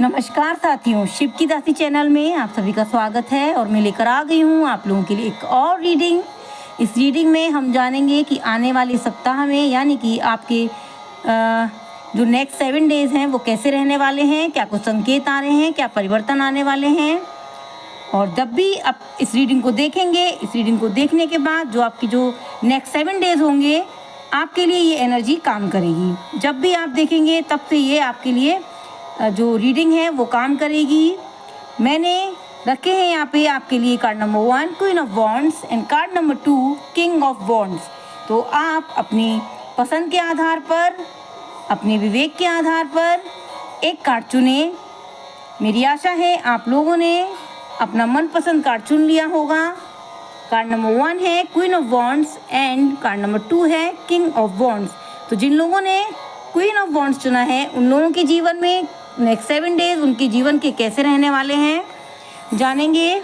नमस्कार साथियों, शिव की दासी चैनल में आप सभी का स्वागत है और मैं लेकर आ गई हूँ आप लोगों के लिए एक और रीडिंग। इस रीडिंग में हम जानेंगे कि आने वाले सप्ताह में यानी कि आपके जो नेक्स्ट 7 डेज हैं वो कैसे रहने वाले हैं, क्या कुछ संकेत आ रहे हैं, क्या परिवर्तन आने वाले हैं। और जब भी आप इस रीडिंग को देखेंगे, इस रीडिंग को देखने के बाद जो आपकी जो नेक्स्ट 7 डेज होंगे आपके लिए ये एनर्जी काम करेगी। जब भी आप देखेंगे तब से ये आपके लिए जो रीडिंग है वो काम करेगी। मैंने रखे हैं यहाँ पे आपके लिए card number 1 queen of wands and card number 2 king of wands. तो आप अपनी पसंद के आधार पर, अपने विवेक के आधार पर एक कार्ड चुनें। मेरी आशा है आप लोगों ने अपना मनपसंद कार्ड चुन लिया होगा। कार्ड नंबर 1 है queen of wands and card number 2 है किंग ऑफ वॉन्ड्स। तो जिन लोगों ने क्वीन ऑफ वॉन्ड्स चुना है उन लोगों के जीवन में नेक्स्ट 7 डेज उनके जीवन के कैसे रहने वाले हैं जानेंगे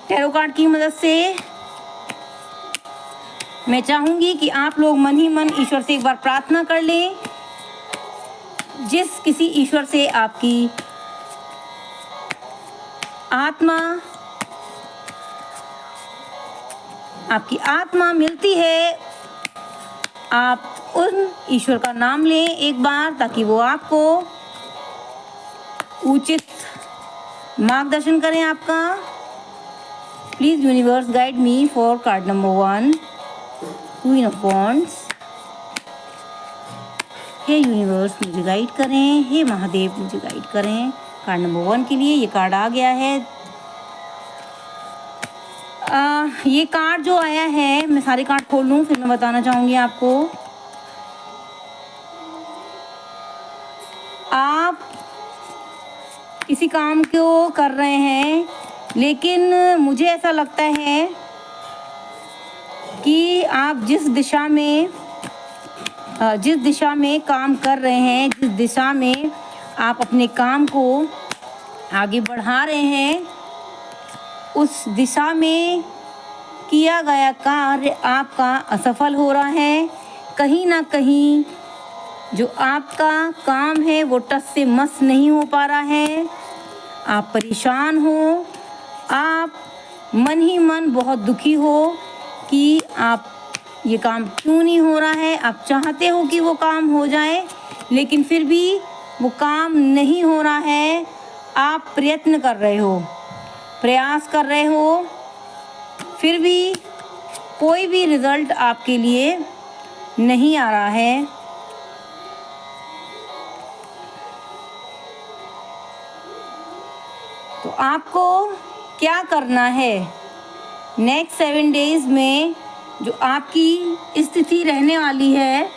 टैरो कार्ड की मदद से। मैं चाहूंगी कि आप लोग मन ही मन ईश्वर से एक बार प्रार्थना कर लें। जिस किसी ईश्वर से आपकी आत्मा मिलती है, आप उन ईश्वर का नाम लें एक बार ताकि वो आपको उचित मार्गदर्शन करें आपका। Please universe guide me for card number 1 queen of wands. हे यूनिवर्स मुझे गाइड करें, हे महादेव मुझे गाइड करें। कार्ड नंबर 1 के लिए ये कार्ड आ गया है। ये कार्ड जो आया है, मैं सारे कार्ड खोल लूँ फिर मैं बताना चाहूँगी आपको। आप किसी काम को कर रहे हैं लेकिन मुझे ऐसा लगता है कि आप जिस दिशा में काम कर रहे हैं, जिस दिशा में आप अपने काम को आगे बढ़ा रहे हैं, उस दिशा में किया गया कार्य आपका असफल हो रहा है। कहीं ना कहीं जो आपका काम है वो टस से मस नहीं हो पा रहा है। आप परेशान हो, आप मन ही मन बहुत दुखी हो कि आप ये काम क्यों नहीं हो रहा है। आप चाहते हो कि वो काम हो जाए लेकिन फिर भी वो काम नहीं हो रहा है। आप प्रयत्न कर रहे हो, प्रयास कर रहे हो, फिर भी कोई भी रिज़ल्ट आपके लिए नहीं आ रहा है। तो आपको क्या करना है नेक्स्ट 7 डेज में, जो आपकी स्थिति रहने वाली है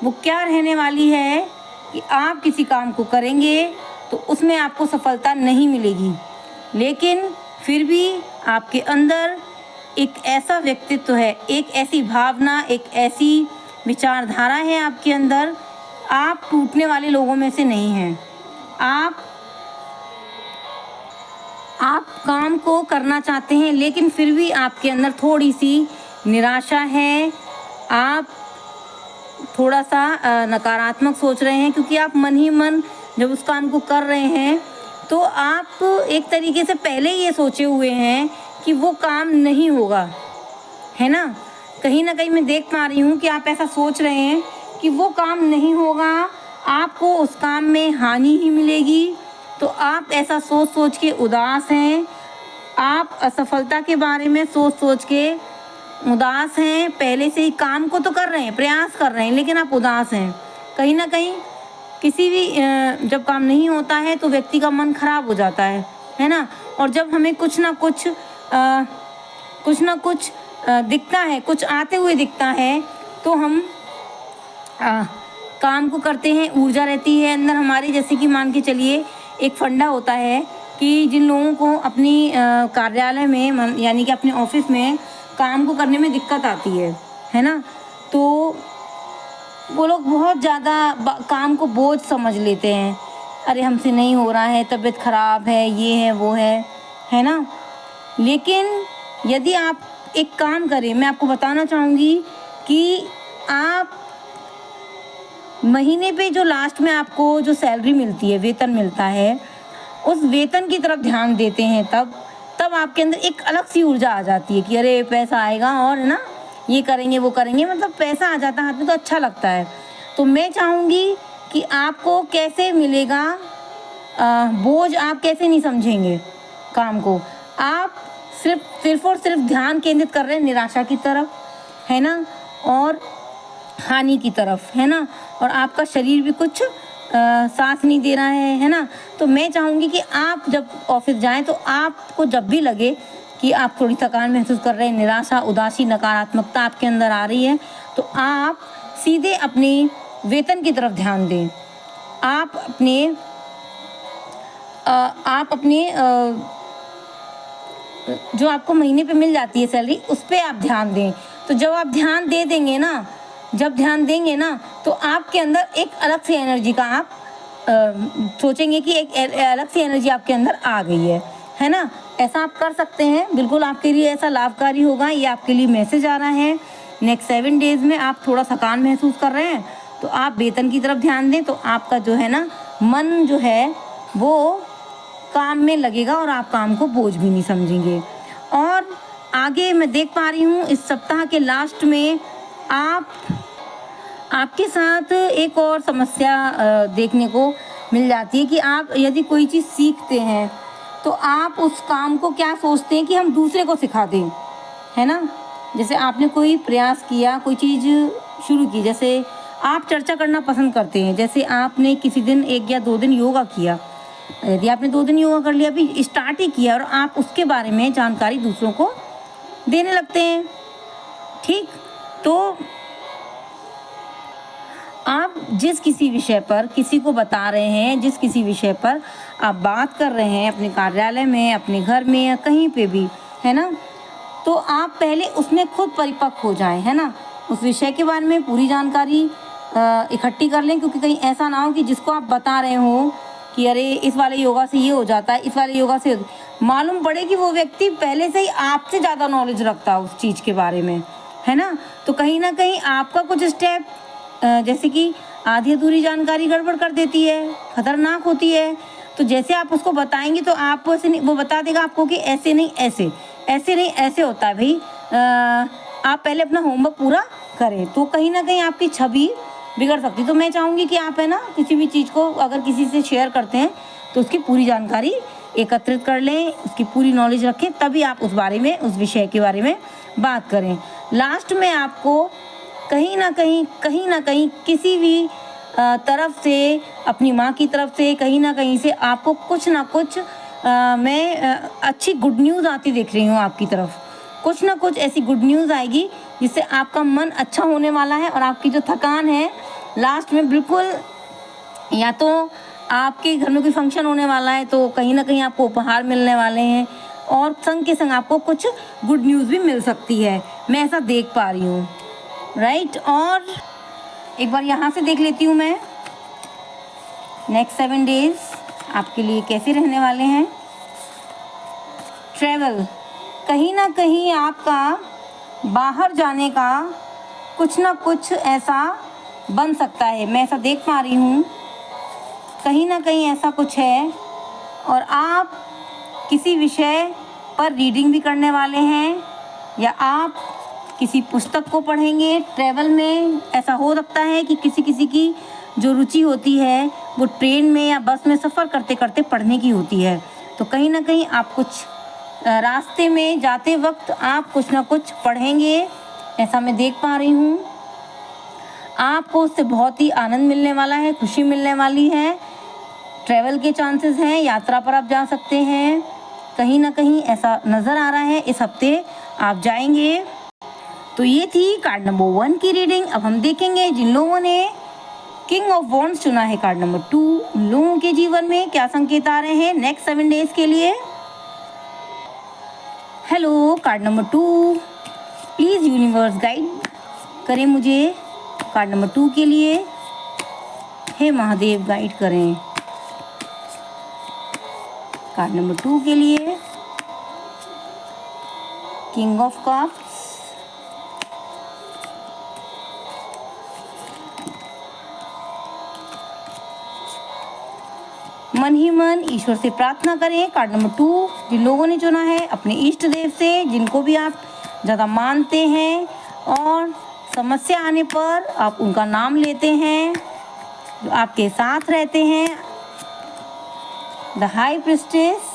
वो क्या रहने वाली है कि आप किसी काम को करेंगे तो उसमें आपको सफलता नहीं मिलेगी, लेकिन फिर भी आपके अंदर एक ऐसा व्यक्तित्व है, एक ऐसी भावना, एक ऐसी विचारधारा है आपके अंदर। आप टूटने वाले लोगों में से नहीं हैं। आप काम को करना चाहते हैं लेकिन फिर भी आपके अंदर थोड़ी सी निराशा है। आप थोड़ा सा नकारात्मक सोच रहे हैं क्योंकि आप मन ही मन जब उस काम को कर रहे हैं तो आप एक तरीके से पहले ये सोचे हुए हैं कि वो काम नहीं होगा, है ना। कहीं ना कहीं मैं देख पा रही हूँ कि आप ऐसा सोच रहे हैं कि वो काम नहीं होगा, आपको उस काम में हानि ही मिलेगी। तो आप ऐसा सोच के उदास हैं। आप असफलता के बारे में सोच के उदास हैं। पहले से ही काम को तो कर रहे हैं, प्रयास कर रहे हैं, लेकिन आप उदास हैं। कहीं ना कहीं किसी भी जब काम नहीं होता है तो व्यक्ति का मन खराब हो जाता है ना। और जब हमें कुछ ना कुछ दिखता है, कुछ आते हुए दिखता है तो हम काम को करते हैं। ऊर्जा रहती है अंदर हमारी। जैसे कि मान के चलिए एक फंडा होता है कि जिन लोगों को अपनी कार्यालय में यानी कि अपने ऑफिस में काम को करने में दिक्कत आती है ना, तो वो लोग बहुत ज़्यादा काम को बोझ समझ लेते हैं। अरे हमसे नहीं हो रहा है, तबीयत ख़राब है, ये है वो है ना। लेकिन यदि आप एक काम करें, मैं आपको बताना चाहूँगी कि आप महीने पे जो लास्ट में आपको जो सैलरी मिलती है, वेतन मिलता है, उस वेतन की तरफ ध्यान देते हैं तब आपके अंदर एक अलग सी ऊर्जा आ जाती है कि अरे पैसा आएगा और है ना, ये करेंगे वो करेंगे, मतलब पैसा आ जाता है हाथ में तो अच्छा लगता है। तो मैं चाहूँगी कि आपको कैसे मिलेगा बोझ आप कैसे नहीं समझेंगे काम को। आप सिर्फ और सिर्फ ध्यान केंद्रित कर रहे हैं निराशा की तरफ, है ना, और हानि की तरफ, है ना, और आपका शरीर भी कुछ साथ नहीं दे रहा है ना। तो मैं चाहूँगी कि आप जब ऑफिस जाएं तो आपको जब भी लगे कि आप थोड़ी थकान महसूस कर रहे हैं, निराशा, उदासी, नकारात्मकता आपके अंदर आ रही है, तो आप सीधे अपने वेतन की तरफ ध्यान दें। आप अपने जो आपको महीने पे मिल जाती है सैलरी, उस पे आप ध्यान दें। तो जब आप ध्यान देंगे ना, तो आपके अंदर एक अलग सी एनर्जी का आप सोचेंगे कि एक अलग सी एनर्जी आपके अंदर आ गई है ना। ऐसा आप कर सकते हैं, बिल्कुल आपके लिए ऐसा लाभकारी होगा। ये आपके लिए मैसेज आ रहा है। नेक्स्ट 7 डेज़ में आप थोड़ा थकान महसूस कर रहे हैं तो आप वेतन की तरफ ध्यान दें, तो आपका जो है ना मन जो है वो काम में लगेगा और आप काम को बोझ भी नहीं समझेंगे। और आगे मैं देख पा रही हूँ इस सप्ताह के लास्ट में आपके साथ एक और समस्या देखने को मिल जाती है कि आप यदि कोई चीज़ सीखते हैं तो आप उस काम को क्या सोचते हैं कि हम दूसरे को सिखा दें, है ना। जैसे आपने कोई प्रयास किया, कोई चीज़ शुरू की, जैसे आप चर्चा करना पसंद करते हैं, जैसे आपने किसी दिन 1 या 2 दिन योगा किया, यदि आपने 2 दिन योगा कर लिया, अभी स्टार्ट ही किया और आप उसके बारे में जानकारी दूसरों को देने लगते हैं, ठीक। तो आप जिस किसी विषय पर किसी को बता रहे हैं, जिस किसी विषय पर आप बात कर रहे हैं अपने कार्यालय में, अपने घर में या कहीं पे भी, है ना, तो आप पहले उसमें खुद परिपक्व हो जाएं, है ना। उस विषय के बारे में पूरी जानकारी इकट्ठी कर लें, क्योंकि कहीं ऐसा ना हो कि जिसको आप बता रहे हो कि अरे इस वाले योगा से ये हो जाता है, इस वाले योगा से मालूम पड़े कि वो व्यक्ति पहले से ही आपसे ज़्यादा नॉलेज रखता है उस चीज़ के बारे में, है ना। तो कहीं ना कहीं आपका कुछ स्टेप जैसे कि आधी अधूरी जानकारी गड़बड़ कर देती है, खतरनाक होती है। तो जैसे आप उसको बताएंगे तो आप ऐसे नहीं, वो बता देगा आपको कि ऐसे नहीं ऐसे, ऐसे नहीं ऐसे होता है भाई, आप पहले अपना होमवर्क पूरा करें। तो कहीं ना कहीं आपकी छवि बिगड़ सकती है। तो मैं चाहूँगी कि आप है ना किसी भी चीज़ को अगर किसी से शेयर करते हैं तो उसकी पूरी जानकारी एकत्रित कर लें, उसकी पूरी नॉलेज रखें, तभी आप उस बारे में, उस विषय के बारे में बात करें। लास्ट में आपको कहीं ना कहीं किसी भी तरफ से, अपनी माँ की तरफ से, कहीं ना कहीं से आपको कुछ ना कुछ मैं अच्छी गुड न्यूज़ आती देख रही हूँ आपकी तरफ। कुछ ना कुछ ऐसी गुड न्यूज़ आएगी जिससे आपका मन अच्छा होने वाला है और आपकी जो थकान है लास्ट में बिल्कुल, या तो आपके घर में कोई फंक्शन होने वाला है तो कहीं ना कहीं आपको उपहार मिलने वाले हैं, और संग के संग आपको कुछ गुड न्यूज़ भी मिल सकती है, मैं ऐसा देख पा रही हूँ, राइट। और एक बार यहाँ से देख लेती हूँ मैं नेक्स्ट 7 डेज़ आपके लिए कैसे रहने वाले हैं। ट्रैवल, कहीं ना कहीं आपका बाहर जाने का कुछ ना कुछ ऐसा बन सकता है, मैं ऐसा देख पा रही हूँ, कहीं ना कहीं ऐसा कुछ है। और आप किसी विषय पर रीडिंग भी करने वाले हैं या आप किसी पुस्तक को पढ़ेंगे। ट्रैवल में ऐसा हो सकता है कि किसी की जो रुचि होती है वो ट्रेन में या बस में सफ़र करते करते पढ़ने की होती है। तो कहीं ना कहीं आप कुछ रास्ते में जाते वक्त आप कुछ ना कुछ पढ़ेंगे, ऐसा मैं देख पा रही हूँ। आपको उससे बहुत ही आनंद मिलने वाला है, खुशी मिलने वाली है, ट्रैवल के चांसेस हैं, यात्रा पर आप जा सकते हैं, कहीं ना कहीं ऐसा नज़र आ रहा है इस हफ्ते आप जाएंगे। तो ये थी कार्ड नंबर 1 की रीडिंग। अब हम देखेंगे जिन लोगों ने किंग ऑफ वॉन्ड्स चुना है कार्ड नंबर 2, उन लोगों के जीवन में क्या संकेत आ रहे हैं नेक्स्ट 7 डेज़ के लिए। Hello card number 2, please universe guide करें मुझे कार्ड नंबर 2 के लिए। हे महादेव गाइड करें कार्ड नंबर 2 के लिए। किंग ऑफ कप्स, मन ही मन ईश्वर से प्रार्थना करें। कार्ड नंबर 2 जिन लोगों ने चुना है अपने इष्ट देव से, जिनको भी आप ज़्यादा मानते हैं और समस्या आने पर आप उनका नाम लेते हैं, जो आपके साथ रहते हैं। The high priestess,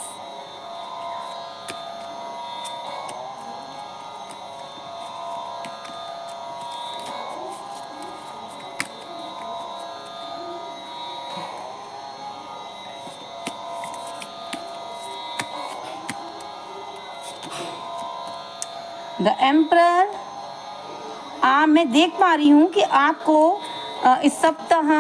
the emperor. मैं देख पा रही हूँ कि आपको इस सप्ताह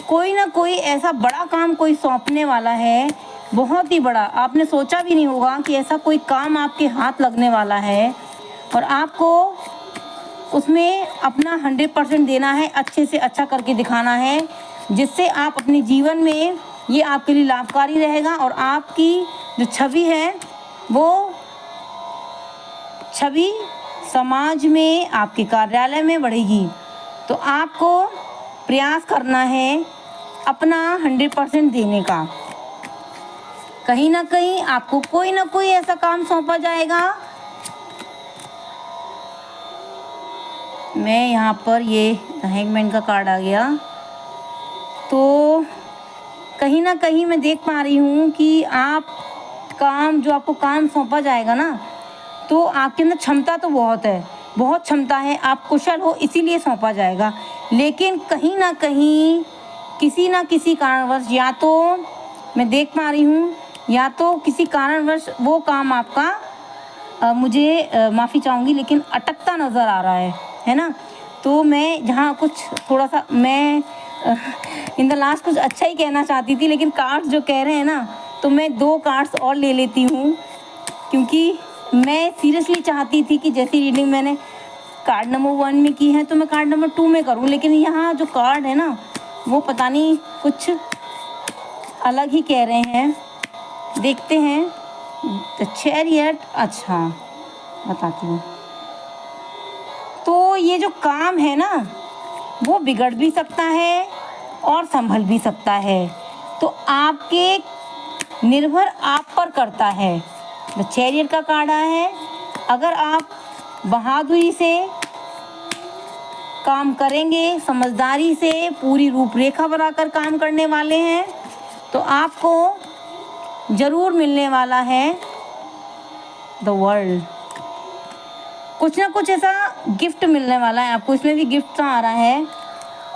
कोई ना कोई ऐसा बड़ा काम कोई सौंपने वाला है, बहुत ही बड़ा। आपने सोचा भी नहीं होगा कि ऐसा कोई काम आपके हाथ लगने वाला है और आपको उसमें अपना 100% देना है, अच्छे से अच्छा करके दिखाना है, जिससे आप अपने जीवन में ये आपके लिए लाभकारी रहेगा और आपकी जो छवि है वो छवि समाज में, आपके कार्यालय में बढ़ेगी। तो आपको प्रयास करना है अपना 100% देने का। कहीं ना कहीं आपको कोई ना कोई ऐसा काम सौंपा जाएगा। मैं यहाँ पर ये हैंगमैन का कार्ड आ गया, तो कहीं ना कहीं मैं देख पा रही हूँ कि आप जो आपको काम सौंपा जाएगा ना, तो आपके अंदर क्षमता तो बहुत है, बहुत क्षमता है, आप कुशल हो इसीलिए सौंपा जाएगा। लेकिन कहीं ना कहीं किसी ना किसी कारणवश, या तो मैं देख पा रही हूँ, या तो किसी कारणवश वो काम आपका मुझे माफ़ी चाहूँगी लेकिन अटकता नज़र आ रहा है ना। तो मैं जहाँ कुछ थोड़ा सा मैं इन द लास्ट कुछ अच्छा ही कहना चाहती थी, लेकिन कार्ड्स जो कह रहे हैं ना, तो मैं 2 कार्ड्स और ले लेती हूँ, क्योंकि मैं सीरियसली चाहती थी कि जैसी रीडिंग मैंने कार्ड नंबर 1 में की है तो मैं कार्ड नंबर 2 में करूं, लेकिन यहाँ जो कार्ड है ना वो पता नहीं कुछ अलग ही कह रहे हैं। देखते हैं। द चैरियट, अच्छा बताती हूँ। तो ये जो काम है ना वो बिगड़ भी सकता है और संभल भी सकता है, तो आपके निर्भर आप पर करता है। द चैरियट का कार्ड आया है। अगर आप बहादुरी से काम करेंगे, समझदारी से पूरी रूपरेखा बनाकर काम करने वाले हैं, तो आपको ज़रूर मिलने वाला है द वर्ल्ड। कुछ ना कुछ ऐसा गिफ्ट मिलने वाला है आपको, इसमें भी गिफ्ट आ रहा है,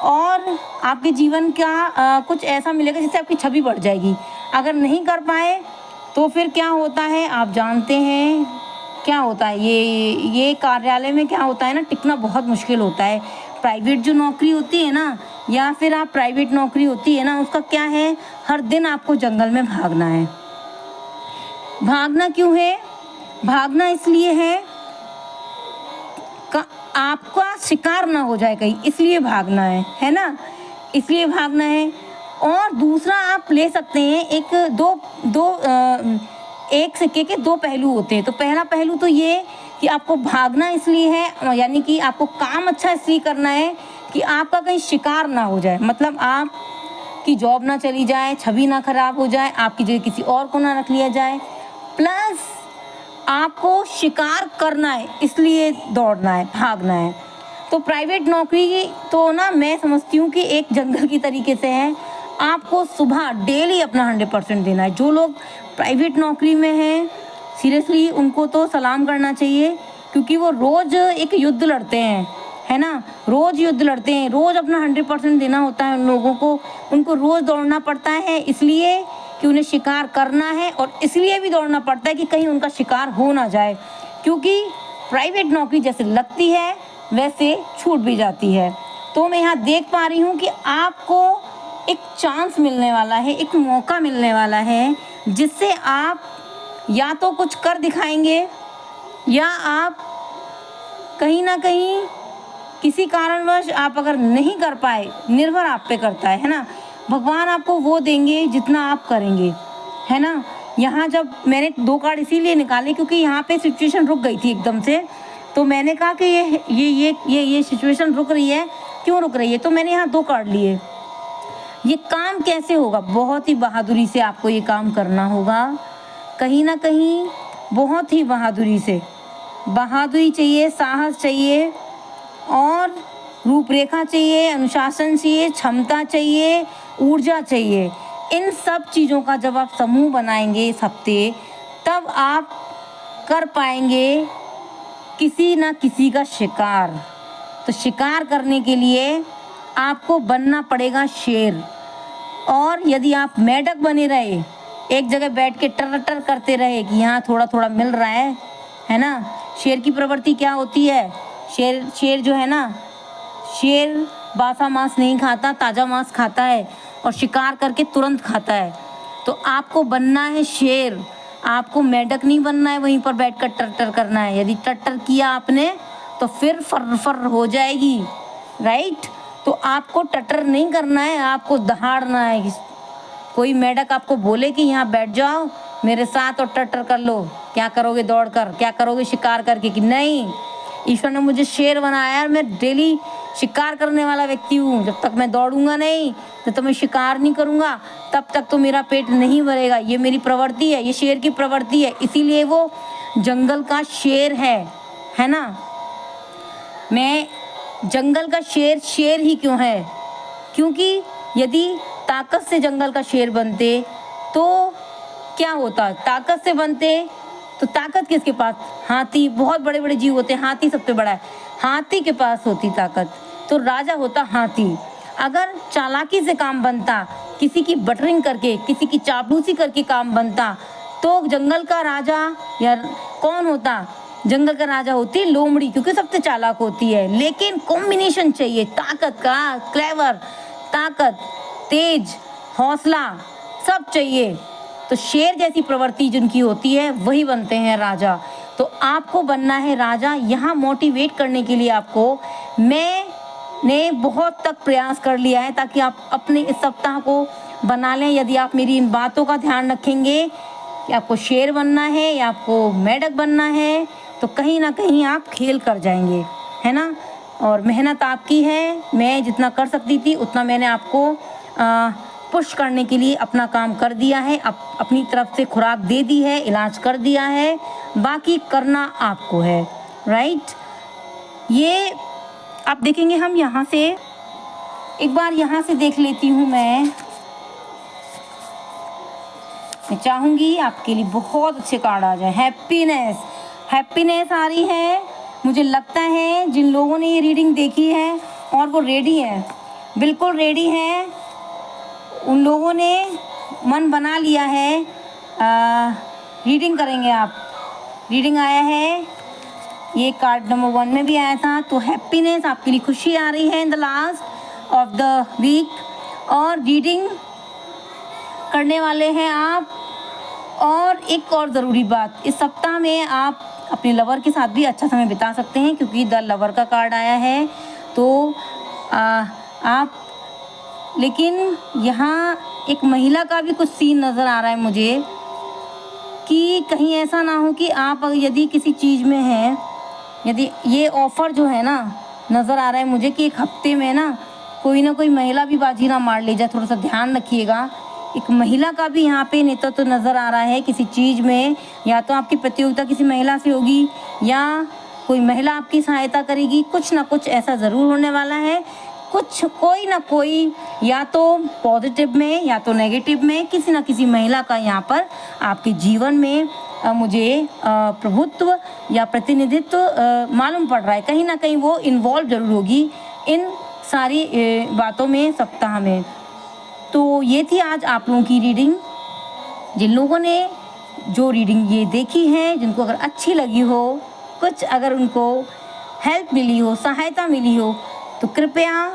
और आपके जीवन का कुछ ऐसा मिलेगा जिससे आपकी छवि बढ़ जाएगी। अगर नहीं कर पाए तो फिर क्या होता है आप जानते हैं क्या होता है। ये कार्यालय में क्या होता है ना, टिकना बहुत मुश्किल होता है। प्राइवेट जो नौकरी होती है ना, या फिर आप प्राइवेट नौकरी होती है ना, उसका क्या है, हर दिन आपको जंगल में भागना है। भागना क्यों है? भागना इसलिए है आपका शिकार ना हो जाए कहीं, इसलिए भागना है ना, इसलिए भागना है। और दूसरा आप ले सकते हैं, एक सिक्के के 2 पहलू होते हैं। तो पहला पहलू तो ये कि आपको भागना इसलिए है, यानी कि आपको काम अच्छा इसलिए करना है कि आपका कहीं शिकार ना हो जाए, मतलब आपकी जॉब ना चली जाए, छवि ना खराब हो जाए, आपकी जगह किसी और को ना रख लिया जाए। प्लस आपको शिकार करना है, इसलिए दौड़ना है, भागना है। तो प्राइवेट नौकरी तो ना मैं समझती हूँ कि एक जंगल की तरीके से है। आपको सुबह डेली अपना 100% देना है। जो लोग प्राइवेट नौकरी में हैं, सीरियसली उनको तो सलाम करना चाहिए, क्योंकि वो रोज़ एक युद्ध लड़ते हैं, है ना, रोज़ युद्ध लड़ते हैं, रोज़ अपना 100% देना होता है उन लोगों को। उनको रोज़ दौड़ना पड़ता है, इसलिए कि उन्हें शिकार करना है, और इसलिए भी दौड़ना पड़ता है कि कहीं उनका शिकार हो ना जाए, क्योंकि प्राइवेट नौकरी जैसे लगती है वैसे छूट भी जाती है। तो मैं यहाँ देख पा रही हूँ कि आपको एक चांस मिलने वाला है, एक मौका मिलने वाला है, जिससे आप या तो कुछ कर दिखाएंगे, या आप कहीं ना कहीं किसी कारणवश आप अगर नहीं कर पाए, निर्भर आप पे करता है ना। भगवान आपको वो देंगे जितना आप करेंगे, है ना। यहाँ जब मैंने 2 कार्ड इसीलिए निकाले क्योंकि यहाँ पे सिचुएशन रुक गई थी एकदम से, तो मैंने कहा कि ये सिचुएशन रुक रही है, क्यों रुक रही है, तो मैंने यहाँ 2 कार्ड लिए। ये काम कैसे होगा? बहुत ही बहादुरी से आपको ये काम करना होगा, कहीं ना कहीं बहुत ही बहादुरी से। बहादुरी चाहिए, साहस चाहिए और रूपरेखा चाहिए, अनुशासन चाहिए, क्षमता चाहिए, ऊर्जा चाहिए। इन सब चीज़ों का जब आप समूह बनाएंगे इस हफ्ते, तब आप कर पाएंगे किसी ना किसी का शिकार। तो शिकार करने के लिए आपको बनना पड़ेगा शेर। और यदि आप मेंढक बने रहे, एक जगह बैठ के टर टर करते रहे कि यहाँ थोड़ा थोड़ा मिल रहा है ना। शेर की प्रवृत्ति क्या होती है? शेर जो है ना, शेर बासा मांस नहीं खाता, ताज़ा मांस खाता है और शिकार करके तुरंत खाता है। तो आपको बनना है शेर, आपको मेंढक नहीं बनना है, वहीं पर बैठकर टर करना है। यदि टर किया आपने तो फिर फर हो जाएगी, राइट। तो आपको टटर नहीं करना है, आपको दहाड़ना है। कोई मेंढक आपको बोले कि यहाँ बैठ जाओ मेरे साथ और टर कर लो, क्या करोगे? दौड़ कर। क्या करोगे? शिकार करके। कि नहीं, ईश्वर ने मुझे शेर बनाया है, मैं डेली शिकार करने वाला व्यक्ति हूँ। जब तक मैं दौड़ूंगा नहीं, जब तक मैं शिकार नहीं करूँगा, तब तक तो मेरा पेट नहीं भरेगा। ये मेरी प्रवृत्ति है, ये शेर की प्रवृत्ति है। इसीलिए वो जंगल का शेर है ना। मैं जंगल का शेर ही क्यों है? क्योंकि यदि ताकत से जंगल का शेर बनते तो क्या होता? ताकत से बनते तो ताकत किसके पास? हाथी, बहुत बड़े बड़े जीव होते हैं, हाथी सबसे बड़ा है, हाथी के पास होती ताकत, तो राजा होता हाथी। अगर चालाकी से काम बनता, किसी की बटरिंग करके, किसी की चापलूसी करके काम बनता, तो जंगल का राजा या कौन होता? जंगल का राजा होती लोमड़ी, क्योंकि सबसे चालाक होती है। लेकिन कॉम्बिनेशन चाहिए ताकत का, क्लेवर, ताकत, तेज, हौसला, सब चाहिए। तो शेर जैसी प्रवृत्ति जिनकी होती है वही बनते हैं राजा। तो आपको बनना है राजा। यहाँ मोटिवेट करने के लिए आपको मैंने बहुत तक प्रयास कर लिया है ताकि आप अपने इस सप्ताह को बना लें। यदि आप मेरी इन बातों का ध्यान रखेंगे कि आपको शेर बनना है या आपको मेंढक बनना है, तो कहीं ना कहीं आप खेल कर जाएंगे, है ना। और मेहनत आपकी है। मैं जितना कर सकती थी उतना मैंने आपको पुश करने के लिए अपना काम कर दिया है। अपनी तरफ से खुराक दे दी है, इलाज कर दिया है, बाकी करना आपको है, राइट। ये आप देखेंगे, हम यहाँ से एक बार यहाँ से देख लेती हूँ। मैं चाहूँगी आपके लिए बहुत अच्छे कार्ड आ जाए। हैप्पीनेस आ रही है। मुझे लगता है जिन लोगों ने ये रीडिंग देखी है और वो रेडी है, बिल्कुल रेडी है, उन लोगों ने मन बना लिया है, रीडिंग करेंगे आप। रीडिंग आया है, ये कार्ड नंबर 1 में भी आया था। तो हैप्पीनेस, आपके लिए खुशी आ रही है in the last of the week. और रीडिंग करने वाले हैं आप। और एक और ज़रूरी बात, इस सप्ताह में आप अपने लवर के साथ भी अच्छा समय बिता सकते हैं, क्योंकि द लवर का कार्ड आया है। तो आप, लेकिन यहाँ एक महिला का भी कुछ सीन नज़र आ रहा है मुझे, कि कहीं ऐसा ना हो कि आप यदि किसी चीज़ में हैं, यदि ये ऑफ़र जो है ना, नज़र आ रहा है मुझे कि एक हफ्ते में ना कोई महिला भी बाजी ना मार ले जाए। थोड़ा सा ध्यान रखिएगा। एक महिला का भी यहाँ पे नेतृत्व तो नज़र आ रहा है किसी चीज़ में। या तो आपकी प्रतियोगिता किसी महिला से होगी या कोई महिला आपकी सहायता करेगी। कुछ ना कुछ ऐसा ज़रूर होने वाला है। कोई ना कोई, या तो पॉजिटिव में या तो नेगेटिव में, किसी ना किसी महिला का यहाँ पर आपके जीवन में मुझे प्रभुत्व या प्रतिनिधित्व मालूम पड़ रहा है। कहीं ना कहीं वो इन्वॉल्व ज़रूर होगी इन सारी बातों में सप्ताह में। तो ये थी आज आप लोगों की रीडिंग। जिन लोगों ने जो रीडिंग ये देखी है, जिनको अगर अच्छी लगी हो, कुछ अगर उनको हेल्प मिली हो, सहायता मिली हो, तो कृपया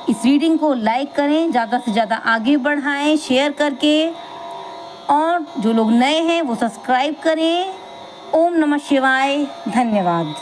इस रीडिंग को लाइक करें, ज़्यादा से ज़्यादा आगे बढ़ाएं शेयर करके। और जो लोग नए हैं वो सब्सक्राइब करें। ओम नमः शिवाय। धन्यवाद।